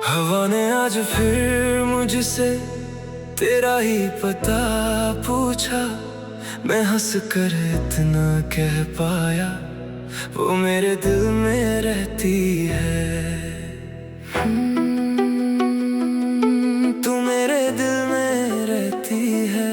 हवा ने आज फिर मुझसे तेरा ही पता पूछा। मैं हंस कर इतना कह पाया, वो मेरे दिल में रहती है। तू मेरे दिल में रहती है।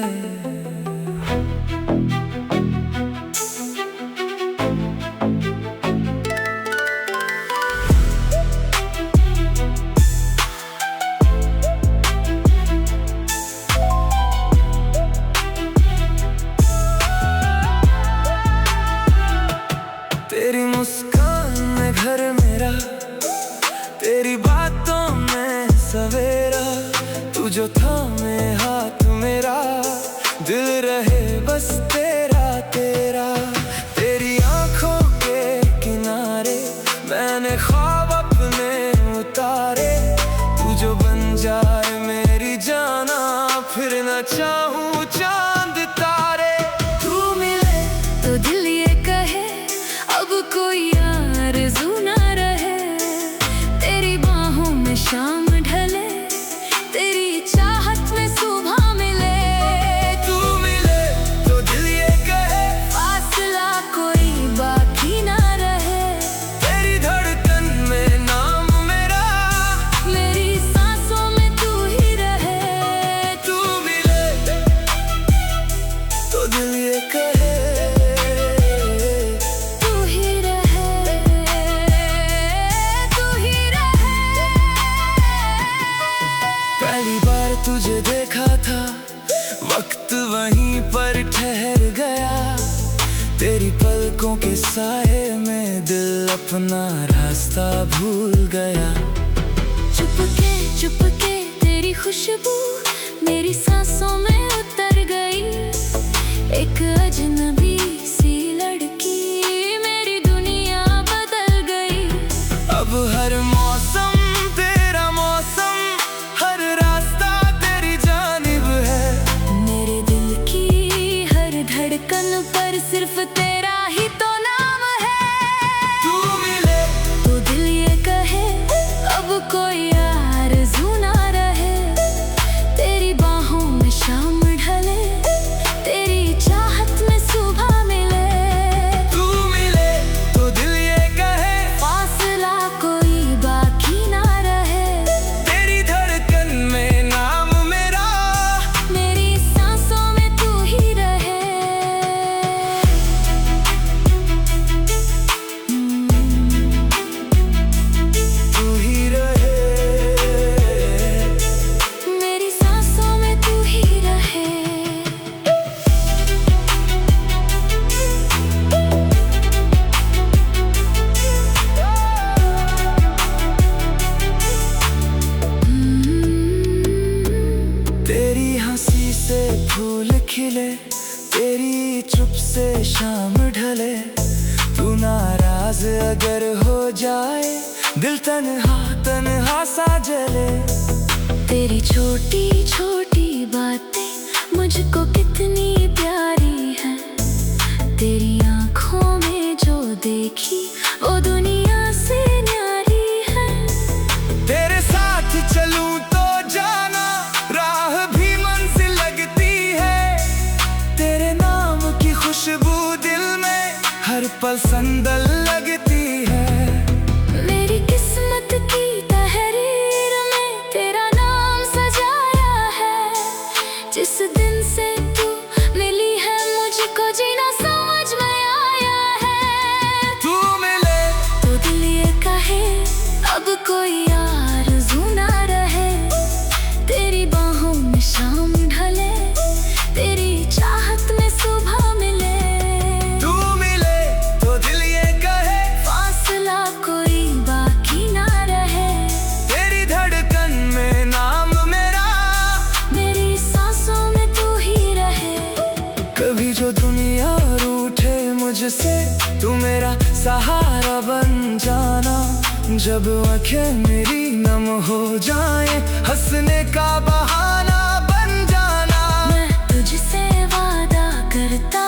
तेरी मुस्कान में घर मेरा, तेरी बातों में सवेरा। तू जो थामे हाथ मेरा, दिल रहे बस तेरा तेरा। तेरी आंखों के किनारे मैंने ख्वाब अपने उतारे। तू जो बन जाए मेरी जाना, फिर न चाहूं चांद तारे। तू मिले तो दिल ये कहे अब कोई आरज़ू ना रहे। तेरी बाहों में शाम ढले, तेरी चाहत में सुबह मिले। तू मिले तो दिल ये कहे फासला कोई बाकी ना रहे। तेरी धड़कन में नाम मेरा, मेरी सांसों में तू ही रहे। तू मिले तो दिल ये कहे पहली बार तुझे देखा था, वक्त वहीं पर ठहर गया। तेरी पलकों के साए में दिल अपना रास्ता भूल गया। चुपके तेरी खुशबू मेरी सांसों में उतर गई। एक अजनबी सी लड़की मेरी दुनिया बदल गई। अब हर मौसम तेरा मौसम, हर रास्ता तेरी जानिब है। मेरे दिल की हर धड़कन पर सिर्फ तेरा ही तो नाम है। तू मिले तो दिल ये कहे अब कोई आरज़ू ना रहे। तेरी बाहों में शाम ढले, तेरी चाहत में सुबह मिले। तू मिले तो दिल ये कहे फासला कोई बाकी ना रहे। तेरी धड़कन में नाम मेरा, मेरी सांसों में तू ही रहे। तू ही रहे। मेरी सांसों में तू ही रहे। तेरी हंसी से फूल खिले, तेरी चुप से शाम ढले। तू नाराज अगर हो जाए, दिल तन्हा तन्हा सा जले। तेरी छोटी छोटी बातें मुझको कितनी प्यारी है। तेरी आंखों में जो देखी वो दुनिया से न्यारी है। तेरे साथ चलूं तो जाना, राह भी मंजिल लगती है। तेरे नाम की खुशबू दिल में हर पल संदल लगती है। मेरी किस्मत की तहरीर में तेरा नाम सजाया है। जिस दिन से तू मिली है मुझको जीना समझ में आया है। तू मिले तो दिल ये कहे अब कोई आरज़ू ना रहे। तेरी बाहों में शाम ढले, तेरी चाहत में सुबह मिले। तू मिले तो दिल ये कहे फासला कोई बाकी ना रहे। तेरी धड़कन में नाम मेरा, मेरी सांसों में तू ही रहे। कभी जो दुनिया रूठे मुझसे, तू मेरा सहारा बन जाना। जब आँखें मेरी नम हो जाए, हंसने का बहाना बन जाना। मैं तुझसे वादा करता